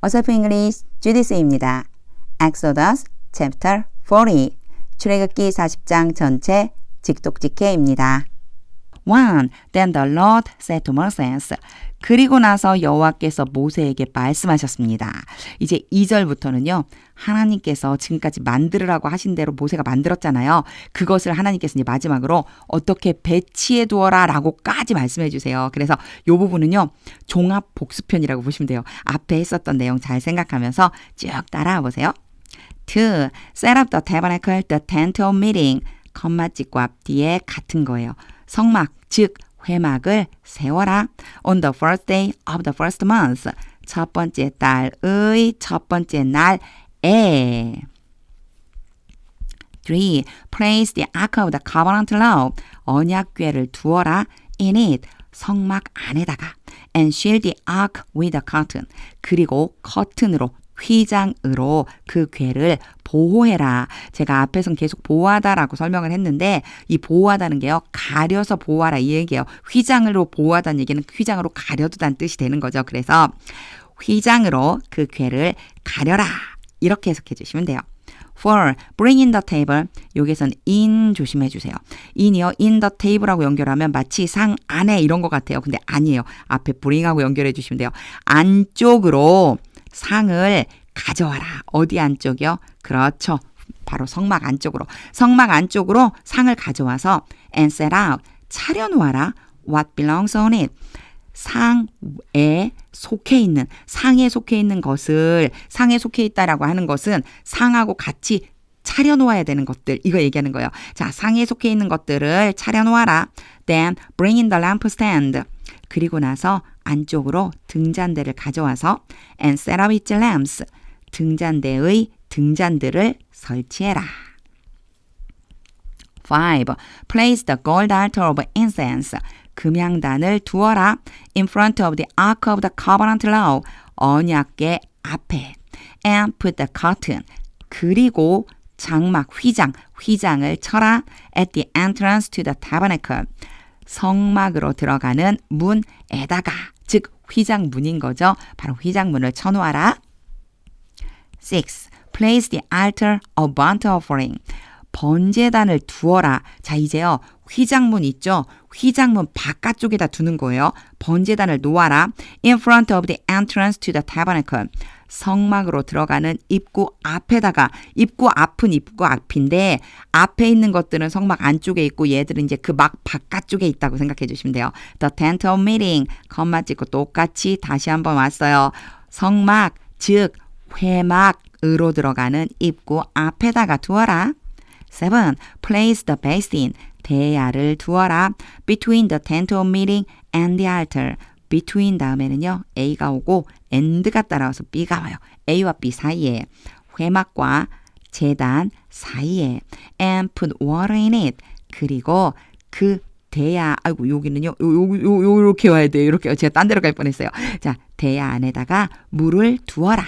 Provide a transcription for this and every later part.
어설픈 잉글리시 주디스입니다. Exodus chapter 40 출애굽기 40장 전체 직독직해입니다. 1. Then the Lord said to Moses. 그리고 나서 여호와께서 모세에게 말씀하셨습니다. 이제 2절부터는요. 하나님께서 지금까지 만들으라고 하신 대로 모세가 만들었잖아요. 그것을 하나님께서 이제 마지막으로 어떻게 배치해 두어라 라고까지 말씀해 주세요. 그래서 이 부분은요. 종합 복습편이라고 보시면 돼요. 앞에 했었던 내용 잘 생각하면서 쭉 따라와 보세요. 2. Set up the tabernacle, the tent of meeting. 컴마 찍고 앞뒤에 같은 거예요. 성막, 즉 회막을 세워라. On the first day of the first month. 첫 번째 달의 첫 번째 날에. 3. Place the ark of the covenant law. 언약궤를 두어라. In it. 성막 안에다가. And shield the ark with a curtain. 그리고 커튼으로 휘장으로 그 궤를 보호해라. 제가 앞에선 계속 보호하다라고 설명을 했는데 이 보호하다는 게요. 가려서 보호하라 이 얘기예요. 휘장으로 보호하다는 얘기는 휘장으로 가려두다는 뜻이 되는 거죠. 그래서 휘장으로 그 궤를 가려라. 이렇게 해석해 주시면 돼요. 4. Bring in the table. 여기선 in 조심해 주세요. in이요. in the table하고 연결하면 마치 상 안에 이런 것 같아요. 근데 아니에요. 앞에 bring하고 연결해 주시면 돼요. 안쪽으로 상을 가져와라. 어디 안쪽이요? 그렇죠. 바로 성막 안쪽으로. 성막 안쪽으로 상을 가져와서 and set out. 차려놓아라. What belongs on it. 상에 속해 있는, 상에 속해 있는 것을, 상에 속해 있다라고 하는 것은 상하고 같이 차려놓아야 되는 것들. 이거 얘기하는 거예요. 자, 상에 속해 있는 것들을 차려놓아라. Then bring in the lampstand. 그리고 나서 안쪽으로 등잔대를 가져와서 and set up its lamps. 등잔대의 등잔들을 설치해라. 5. Place the gold altar of incense. 금향단을 두어라. In front of the ark of the covenant law. 언약궤 앞에. And put the curtain. 그리고 장막 휘장을 쳐라. At the entrance to the tabernacle. 성막으로 들어가는 문에다가, 즉 휘장문인 거죠. 바로 휘장문을 쳐놓아라. 6. Place the altar of burnt offering. 번제단을 두어라. 자, 이제요. 휘장문 있죠? 휘장문 바깥쪽에다 두는 거예요. 번제단을 놓아라. In front of the entrance to the tabernacle. 성막으로 들어가는 입구 앞에다가, 입구 앞은 입구 앞인데 앞에 있는 것들은 성막 안쪽에 있고 얘들은 이제 그 막 바깥쪽에 있다고 생각해 주시면 돼요. The tent of meeting. 컴마 찍고 똑같이 다시 한번 왔어요. 성막, 즉 회막으로 들어가는 입구 앞에다가 두어라. 7. Place the basin. 대야를 두어라. Between the tent of meeting and the altar. between 다음에는요. A가 오고 and가 따라와서 B가 와요. A와 B 사이에. 회막과 제단 사이에. And put water in it. 그리고 그 대야, 아이고 여기는요. 요렇게 와야 돼요. 이렇게 제가 딴 데로 갈 뻔했어요. 자, 대야 안에다가 물을 두어라.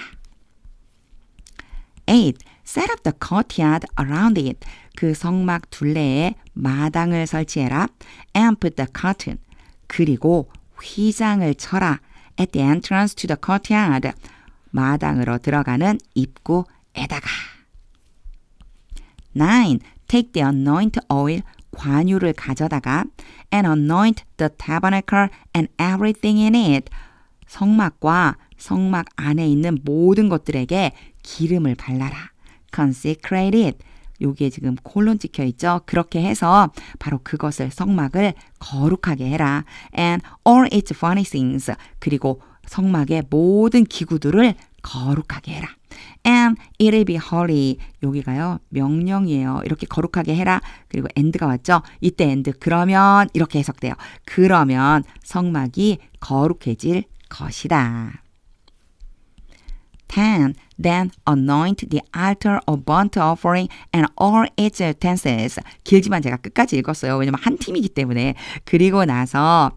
8. Set up the courtyard around it. 그 성막 둘레에 마당을 설치해라. And put the curtain. 그리고 휘장을 쳐라. At the entrance to the courtyard. 마당으로 들어가는 입구에다가. 9. Take the anointed oil. 관유를 가져다가 and anoint the tabernacle and everything in it. 성막과 성막 안에 있는 모든 것들에게 기름을 발라라. Consecrate it. 여기에 지금 콜론 찍혀 있죠. 그렇게 해서 바로 그것을 성막을 거룩하게 해라. And all its furnishings. 그리고 성막의 모든 기구들을 거룩하게 해라. And it will be holy. 여기가요. 명령이에요. 이렇게 거룩하게 해라. 그리고 and가 왔죠. 이때 and. 그러면 이렇게 해석돼요. 그러면 성막이 거룩해질 것이다. 10. Then anoint the altar of burnt offering and all its utensils. 길지만 제가 끝까지 읽었어요. 왜냐면 한 팀이기 때문에. 그리고 나서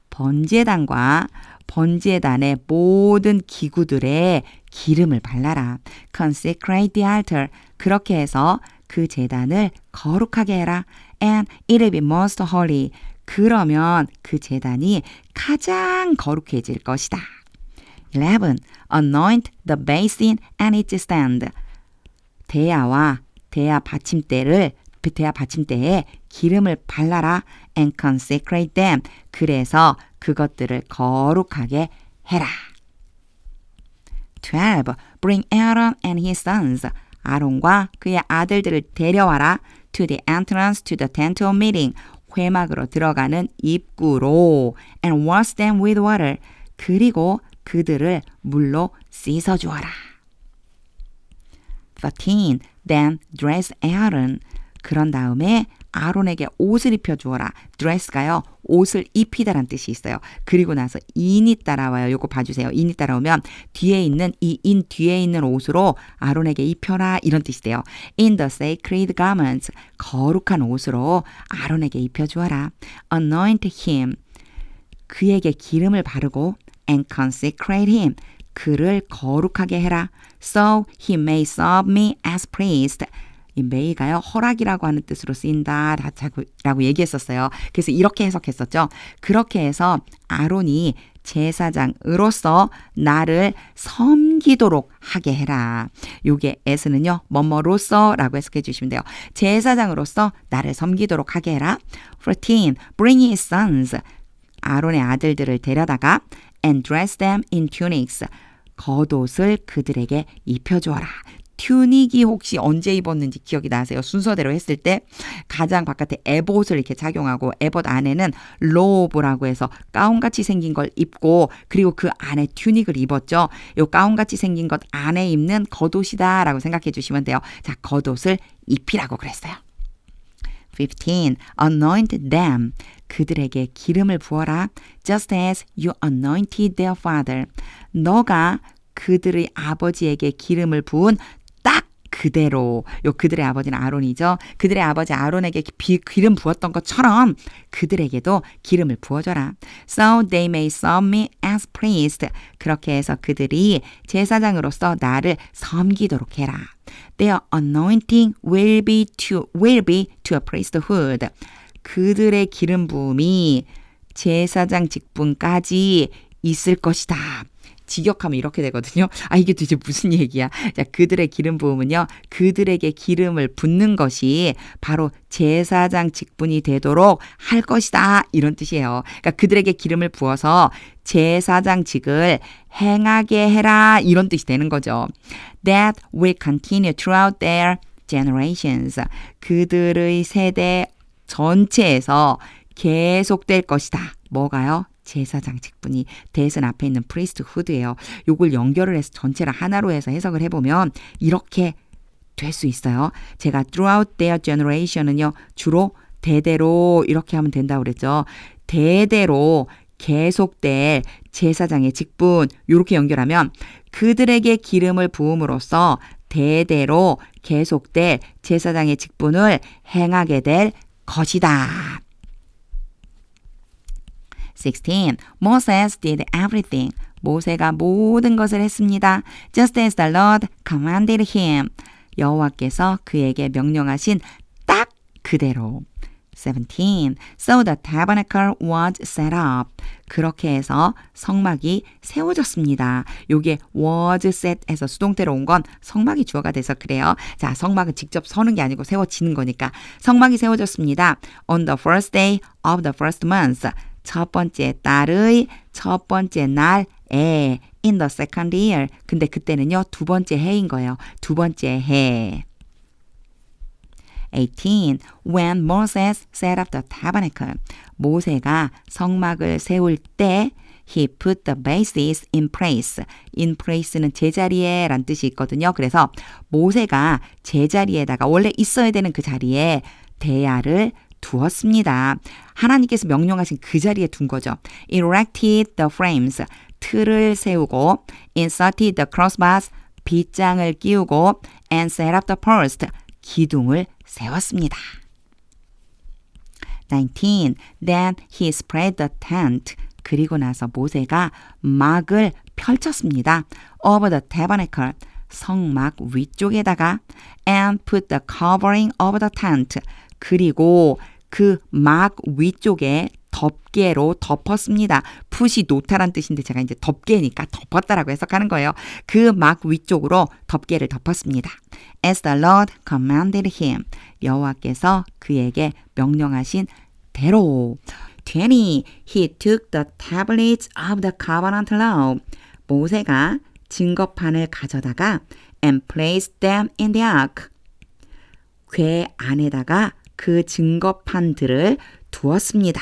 번제단과 번제단의 모든 기구들에 기름을 발라라. Consecrate the altar. 그렇게 해서 그 제단을 거룩하게 해라. And it will be most holy. 그러면 그 제단이 가장 거룩해질 것이다. 11. Anoint the basin and its stand. 대야와 대야 받침대에 기름을 발라라 and consecrate them. 그래서 그것들을 거룩하게 해라. 12. Bring Aaron and his sons. 아론과 그의 아들들을 데려와라. To the entrance to the tent of meeting. 회막으로 들어가는 입구로. And wash them with water. 그리고 그들을 물로 씻어주어라. 13. Then dress Aaron. 그런 다음에 아론에게 옷을 입혀주어라. dress가요. 옷을 입히다란 뜻이 있어요. 그리고 나서 in이 따라와요. 요거 봐주세요. in이 따라오면 뒤에 있는 이 in 뒤에 있는 옷으로 아론에게 입혀라 이런 뜻이 돼요. in the sacred garments. 거룩한 옷으로 아론에게 입혀주어라. anoint him. 그에게 기름을 바르고 and consecrate him. 그를 거룩하게 해라. So he may serve me as priest. 이 may가요. 허락이라고 하는 뜻으로 쓰인다 라고 얘기했었어요. 그래서 이렇게 해석했었죠. 그렇게 해서 아론이 제사장으로서 나를 섬기도록 하게 해라. 요게 as는요. 뭐뭐로서 라고 해석해 주시면 돼요. 제사장으로서 나를 섬기도록 하게 해라. 14. Bring his sons. 아론의 아들들을 데려다가 and dress them in tunics. 겉옷을 그들에게 입혀주어라. 튜닉이 혹시 언제 입었는지 기억이 나세요? 순서대로 했을 때 가장 바깥에 에봇을 이렇게 착용하고 에봇 안에는 로브라고 해서 가운같이 생긴 걸 입고 그리고 그 안에 튜닉을 입었죠. 요 가운같이 생긴 것 안에 입는 겉옷이다 라고 생각해 주시면 돼요. 자, 겉옷을 입히라고 그랬어요. 15. Anoint them. 그들에게 기름을 부어라. Just as you anointed their father. 너가 그들의 아버지에게 기름을 부은 딱 그대로. 요 그들의 아버지는 아론이죠. 그들의 아버지 아론에게 기름 부었던 것처럼 그들에게도 기름을 부어줘라. So they may serve me as priest. 그렇게 해서 그들이 제사장으로서 나를 섬기도록 해라. Their anointing will be to a priesthood. 그들의 기름 부음이 제사장 직분까지 있을 것이다. 직역하면 이렇게 되거든요. 아, 이게 도대체 무슨 얘기야? 자, 그들의 기름 부음은요. 그들에게 기름을 붓는 것이 바로 제사장 직분이 되도록 할 것이다. 이런 뜻이에요. 그러니까 그들에게 기름을 부어서 제사장직을 행하게 해라. 이런 뜻이 되는 거죠. That will continue throughout their generations. 그들의 세대 전체에서 계속될 것이다. 뭐가요? 제사장 직분이 대선 앞에 있는 priesthood예요. 요걸 연결을 해서 전체를 하나로 해서 해석을 해보면 이렇게 될 수 있어요. 제가 throughout their generation은요. 주로 대대로 이렇게 하면 된다고 그랬죠. 대대로 계속될 제사장의 직분 이렇게 연결하면 그들에게 기름을 부음으로써 대대로 계속될 제사장의 직분을 행하게 될 것이다. 16. Moses did everything. 모세가 모든 것을 했습니다. Just as the Lord commanded him. 여호와께서 그에게 명령하신 딱 그대로. 17. So the tabernacle was set up. 그렇게 해서 성막이 세워졌습니다. 요게 was set에서 수동태로 온 건 성막이 주어가 돼서 그래요. 자, 성막은 직접 서는 게 아니고 세워지는 거니까. 성막이 세워졌습니다. On the first day of the first month. 첫 번째 달의 첫 번째 날에 in the second year. 근데 그때는요. 두 번째 해인 거예요. 두 번째 해. 18. When Moses set up the tabernacle. 모세가 성막을 세울 때 he put the bases in place. in place는 제자리에 란 뜻이 있거든요. 그래서 모세가 제자리에다가 원래 있어야 되는 그 자리에 대야를 두었습니다. 하나님께서 명령하신 그 자리에 둔 거죠. Erected the frames. 틀을 세우고 inserted the crossbars. 빗장을 끼우고 and set up the post. 기둥을 세웠습니다. 19. Then he spread the tent. 그리고 나서 모세가 막을 펼쳤습니다. Over the tabernacle. 성막 위쪽에다가 and put the covering over the tent. 그리고 그 막 위쪽에 덮개로 덮었습니다. 푸시 놓다란 뜻인데 제가 이제 덮개니까 덮었다라고 해석하는 거예요. 그 막 위쪽으로 덮개를 덮었습니다. As the Lord commanded him. 여호와께서 그에게 명령하신 대로. 20. He took the tablets of the covenant law. 모세가 증거판을 가져다가 and placed them in the ark. 궤 안에다가 그 증거판들을 두었습니다.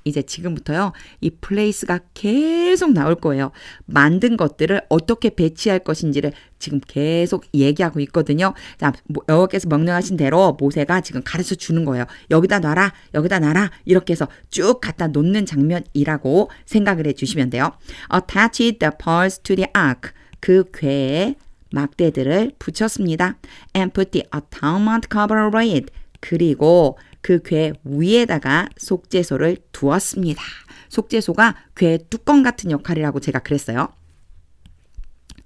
이제 지금부터요. 이 place가 계속 나올 거예요. 만든 것들을 어떻게 배치할 것인지를 지금 계속 얘기하고 있거든요. 자, 여호와께서 명령하신 대로 모세가 지금 가르쳐 주는 거예요. 여기다 놔라, 여기다 놔라 이렇게 해서 쭉 갖다 놓는 장면이라고 생각을 해주시면 돼요. Attached the poles to the ark. 그 궤에 막대들을 붙였습니다. And put the atonement cover over it. 그리고 그 궤 위에다가 속죄소를 두었습니다. 속죄소가 궤 뚜껑 같은 역할이라고 제가 그랬어요.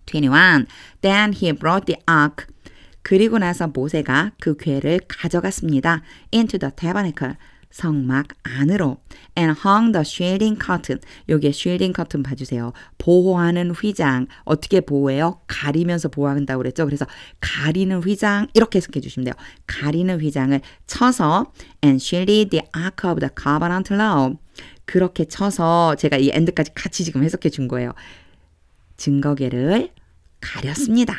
21. Then he brought the ark. 그리고 나서 모세가 그 궤를 가져갔습니다. Into the tabernacle. 성막 안으로. And hung the shielding curtain. 여기에 shielding curtain 봐주세요. 보호하는 휘장. 어떻게 보호해요? 가리면서 보호한다고 그랬죠. 그래서 가리는 휘장 이렇게 해석해 주시면 돼요. 가리는 휘장을 쳐서 and shielded the ark of the covenant law. 그렇게 쳐서 제가 이 end까지 같이 지금 해석해 준 거예요. 증거궤를 가렸습니다.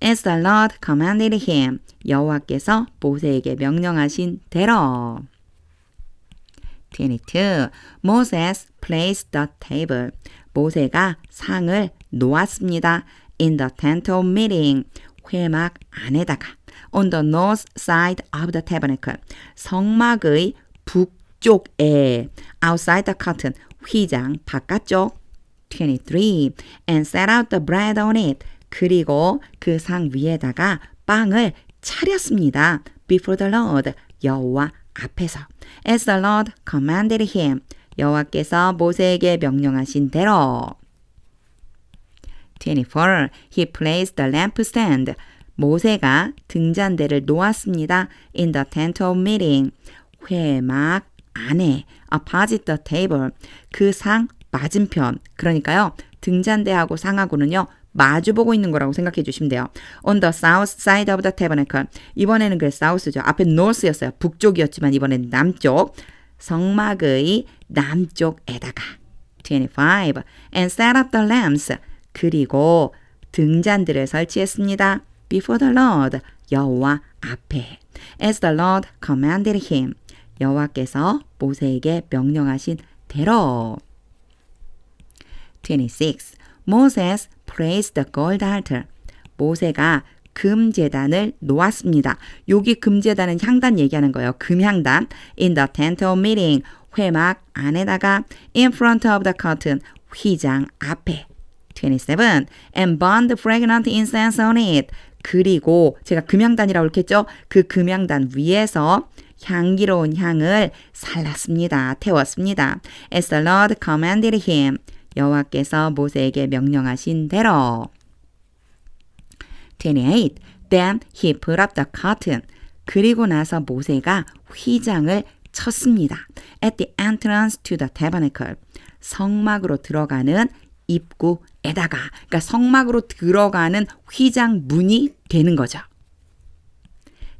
As the Lord commanded him. 여호와께서 모세에게 명령하신 대로. 22. Moses placed the table. 모세가 상을 놓았습니다. In the tent of meeting. 회막 안에다가. On the north side of the tabernacle. 성막의 북쪽에. Outside the curtain. 휘장 바깥쪽. 23. And set out the bread on it. 그리고 그 상 위에다가 빵을 차렸습니다. Before the Lord. 여호와 앞에서. As the Lord commanded him. 여호와께서 모세에게 명령하신 대로. 24. He placed the lampstand. 모세가 등잔대를 놓았습니다. In the tent of meeting. 회막 안에. Opposite the table. 그 상 맞은편. 그러니까요. 등잔대하고 상하고는요. 마주보고 있는 거라고 생각해 주시면 돼요. On the south side of the tabernacle. 이번에는 그 south죠. 앞에 north였어요. 북쪽이었지만 이번에는 남쪽. 성막의 남쪽에다가. 25. And set up the lamps. 그리고 등잔들을 설치했습니다. Before the Lord. 여호와 앞에. As the Lord commanded him. 여호와께서 모세에게 명령하신 대로. 26. Moses praised the gold altar. 모세가 금제단을 놓았습니다. 여기 금제단은 향단 얘기하는 거예요. 금향단. In the tent of meeting. 회막 안에다가 in front of the curtain. 휘장 앞에. 27. And burned fragrant incense on it. 그리고 제가 금향단이라고 했겠죠? 그 금향단 위에서 향기로운 향을 살랐습니다. 태웠습니다. As the Lord commanded him. 여호와께서 모세에게 명령하신 대로. 28. Then he put up the curtain. 그리고 나서 모세가 휘장을 쳤습니다. At the entrance to the tabernacle. 성막으로 들어가는 입구에다가. 그러니까 성막으로 들어가는 휘장 문이 되는 거죠.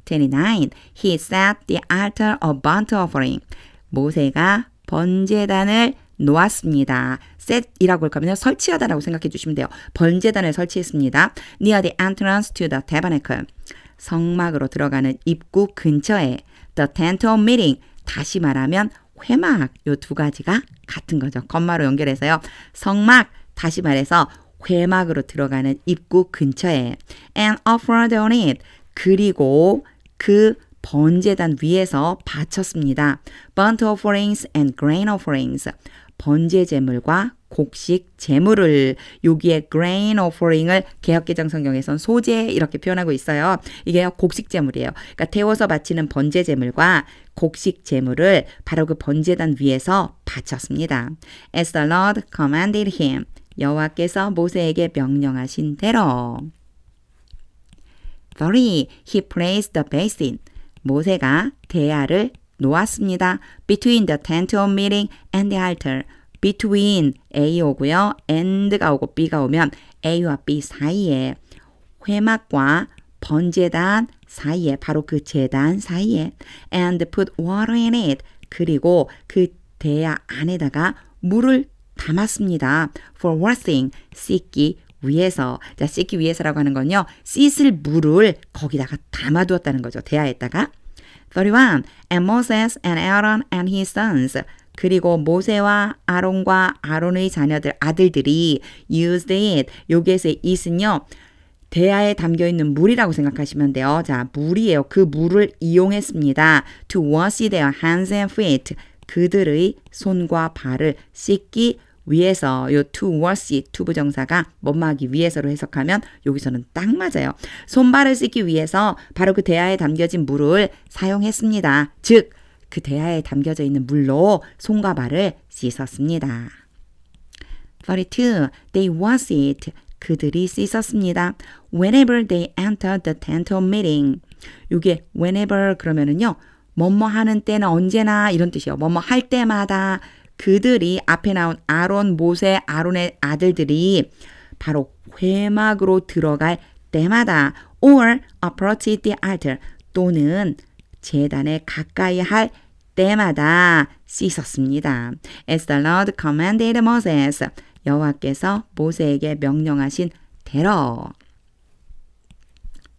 29. He set the altar of burnt offering. 모세가 번제단을 놓았습니다. set이라고 할까면요. 설치하다라고 생각해 주시면 돼요. 번제단을 설치했습니다. Near the entrance to the tabernacle. 성막으로 들어가는 입구 근처에. The tent of meeting. 다시 말하면 회막. 요 두 가지가 같은 거죠. 컴마로 연결해서요. 성막. 다시 말해서 회막으로 들어가는 입구 근처에. And offered on it. 그리고 그 번제단 위에서 바쳤습니다. Burnt offerings and grain offerings. 번제 제물과 곡식 제물을. 여기에 grain offering을 개역개정 성경에선 소제 이렇게 표현하고 있어요. 이게 곡식 제물이에요. 그러니까 태워서 바치는 번제 제물과 곡식 제물을 바로 그 번제단 위에서 바쳤습니다. As the Lord commanded him. 여호와께서 모세에게 명령하신 대로. 30. He placed the basin. 모세가 대야를 놓았습니다. Between the tent of meeting and the altar. Between A 오고요. and가 오고 B가 오면 A와 B 사이에 회막과 번제단 사이에 바로 그 제단 사이에 and put water in it. 그리고 그 대야 안에다가 물을 담았습니다. For washing, 씻기 위해서. 자, 씻기 위해서라고 하는 건요. 씻을 물을 거기다가 담아두었다는 거죠. 대야에다가. 31. And Moses and Aaron and his sons. 그리고 모세와 아론과 아론의 자녀들, 아들들이 used it. 여기에서의 it은요. 대야에 담겨있는 물이라고 생각하시면 돼요. 자, 물이에요. 그 물을 이용했습니다. To wash their hands and feet. 그들의 손과 발을 씻기 위해서. 요 to wash, to 부정사가 뭐뭐하기 위해서로 해석하면 여기서는 딱 맞아요. 손발을 씻기 위해서 바로 그 대야에 담겨진 물을 사용했습니다. 즉, 그 대야에 담겨져 있는 물로 손과 발을 씻었습니다. 32. They washed it. 그들이 씻었습니다. Whenever they entered the tent of meeting. 이게 whenever 그러면은요. 뭐뭐 하는 때는 언제나 이런 뜻이에요. 뭐뭐 할 때마다 그들이 앞에 나온 아론, 모세, 아론의 아들들이 바로 회막으로 들어갈 때마다 or approach the altar 또는 제단에 가까이 할 때마다 씻었습니다. As the Lord commanded Moses. 여호와께서 모세에게 명령하신 대로.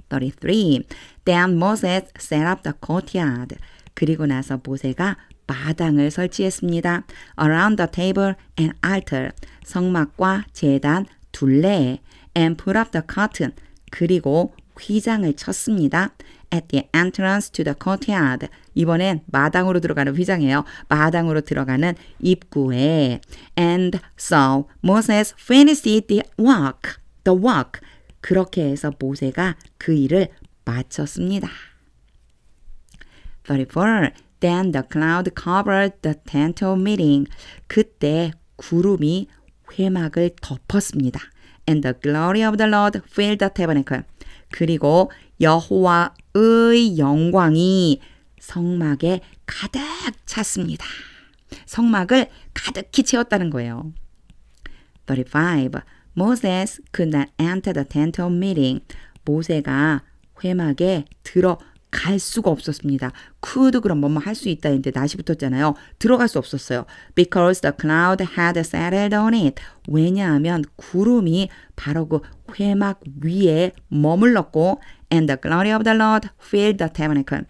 33. Then Moses set up the courtyard. 그리고 나서 모세가 마당을 설치했습니다. Around the table and altar. 성막과 제단 둘레에. And put up the curtain. 그리고 휘장을 쳤습니다. At the entrance to the courtyard. 이번엔 마당으로 들어가는 휘장이에요. 마당으로 들어가는 입구에. And so Moses finished the work. 그렇게 해서 모세가 그 일을 마쳤습니다. 34. Then the cloud covered the tent of meeting. 그때 구름이 회막을 덮었습니다. And the glory of the Lord filled the tabernacle. 그리고 여호와의 영광이 성막에 가득 찼습니다. 성막을 가득히 채웠다는 거예요. 35. Moses could not enter the tent of meeting. 모세가 회막에 들어갈 수가 없었습니다. could 그럼 뭐뭐 할 수 있다 했는데 낫이 붙었잖아요. 들어갈 수 없었어요. Because the cloud had settled on it. 왜냐하면 구름이 바로 그 회막 위에 머물렀고 and the glory of the Lord filled the tabernacle.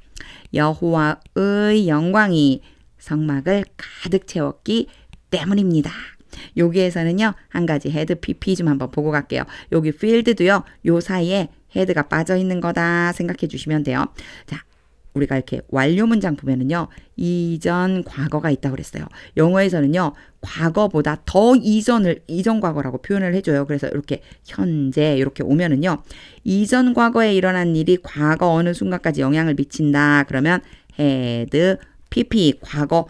여호와의 영광이 성막을 가득 채웠기 때문입니다. 여기에서는요. 한 가지 헤드 PP 좀 한번 보고 갈게요. 여기 field도요. 요 사이에 헤드가 빠져 있는 거다 생각해 주시면 돼요. 자, 우리가 이렇게 완료 문장 보면은요. 이전 과거가 있다고 그랬어요. 영어에서는요. 과거보다 더 이전 과거라고 표현을 해줘요. 그래서 이렇게 현재 이렇게 오면은요. 이전 과거에 일어난 일이 과거 어느 순간까지 영향을 미친다. 그러면 had, PP, 과거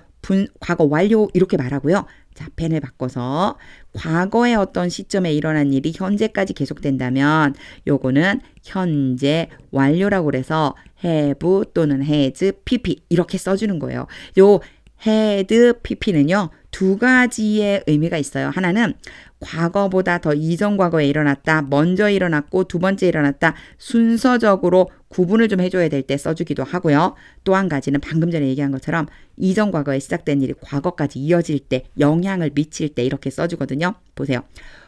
완료 이렇게 말하고요. 자, 펜을 바꿔서 과거의 어떤 시점에 일어난 일이 현재까지 계속된다면 요거는 현재 완료라고 그래서 have 또는 has, pp 이렇게 써주는 거예요. 요 had, pp는요. 두 가지의 의미가 있어요. 하나는 과거보다 더 이전 과거에 일어났다. 먼저 일어났고 두 번째 일어났다. 순서적으로 구분을 좀 해줘야 될 때 써주기도 하고요. 또 한 가지는 방금 전에 얘기한 것처럼 이전 과거에 시작된 일이 과거까지 이어질 때 영향을 미칠 때 이렇게 써주거든요. 보세요.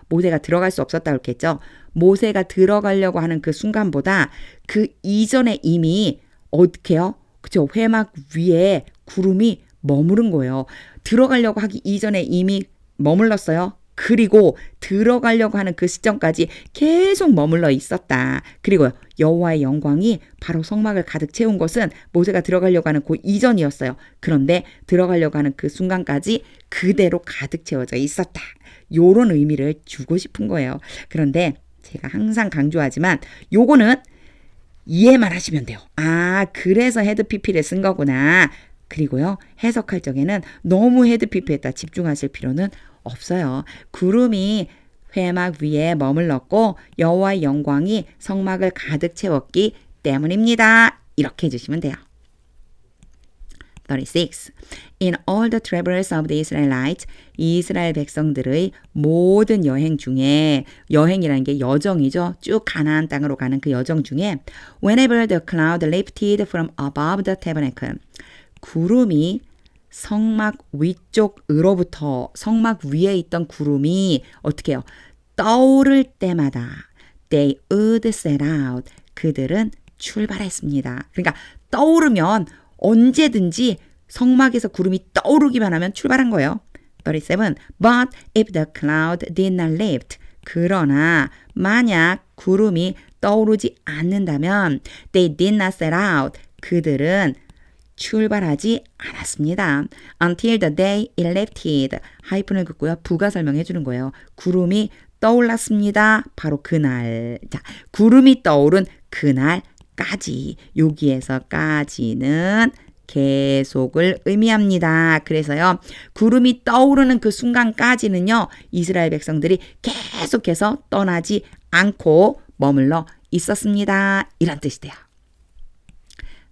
모세가 들어갈 수 없었다 그랬겠죠. 모세가 들어가려고 하는 그 순간보다 그 이전에 이미 어떻게요? 그쵸? 회막 위에 구름이 머무른 거예요. 들어가려고 하기 이전에 이미 머물렀어요. 그리고 들어가려고 하는 그 시점까지 계속 머물러 있었다. 그리고 여호와의 영광이 바로 성막을 가득 채운 것은 모세가 들어가려고 하는 그 이전이었어요. 그런데 들어가려고 하는 그 순간까지 그대로 가득 채워져 있었다. 요런 의미를 주고 싶은 거예요. 그런데 제가 항상 강조하지만 요거는 이해만 하시면 돼요. 아, 그래서 헤드 PP를 쓴 거구나. 그리고요. 해석할 적에는 너무 헤드 PP에다 집중하실 필요는 없어요. 구름이 회막 위에 머물렀고 여호와의 영광이 성막을 가득 채웠기 때문입니다. 이렇게 해주시면 돼요. 36. In all the travels of the Israelites, 이스라엘 백성들의 모든 여행 중에, 여행이라는 게 여정이죠. 쭉 가나안 땅으로 가는 그 여정 중에 whenever the cloud lifted from above the tabernacle, 구름이 성막 위쪽으로부터 성막 위에 있던 구름이 어떻게 해요? 떠오를 때마다 they would set out, 그들은 출발했습니다. 그러니까 떠오르면 언제든지 성막에서 구름이 떠오르기만 하면 출발한 거예요. 37. But if the cloud did not lift, 그러나 만약 구름이 떠오르지 않는다면 they did not set out, 그들은 출발하지 않았습니다. Until the day it lifted. 하이픈을 긋고요. 부가 설명해 주는 거예요. 구름이 떠올랐습니다. 바로 그날. 자, 구름이 떠오른 그날까지. 여기에서까지는 계속을 의미합니다. 그래서요, 구름이 떠오르는 그 순간까지는요, 이스라엘 백성들이 계속해서 떠나지 않고 머물러 있었습니다. 이런 뜻이 돼요.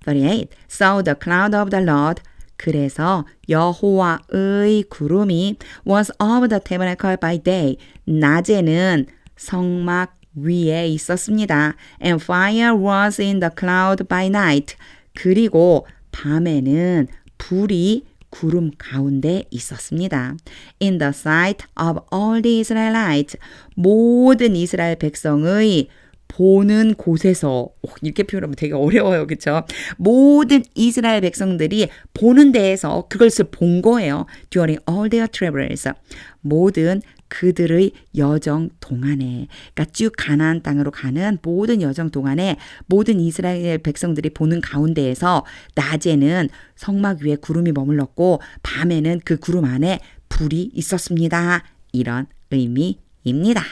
38. So the cloud of the Lord, 그래서 여호와의 구름이 was over the tabernacle by day, 낮에는 성막 위에 있었습니다. And fire was in the cloud by night, 그리고 밤에는 불이 구름 가운데 있었습니다. In the sight of all the Israelites, 모든 이스라엘 백성의 보는 곳에서, 이렇게 표현하면 되게 어려워요. 그렇죠? 모든 이스라엘 백성들이 보는 데에서 그것을 본 거예요. During all their travels, 모든 그들의 여정 동안에, 그러니까 쭉 가나안 땅으로 가는 모든 여정 동안에 모든 이스라엘 백성들이 보는 가운데에서 낮에는 성막 위에 구름이 머물렀고 밤에는 그 구름 안에 불이 있었습니다. 이런 의미입니다.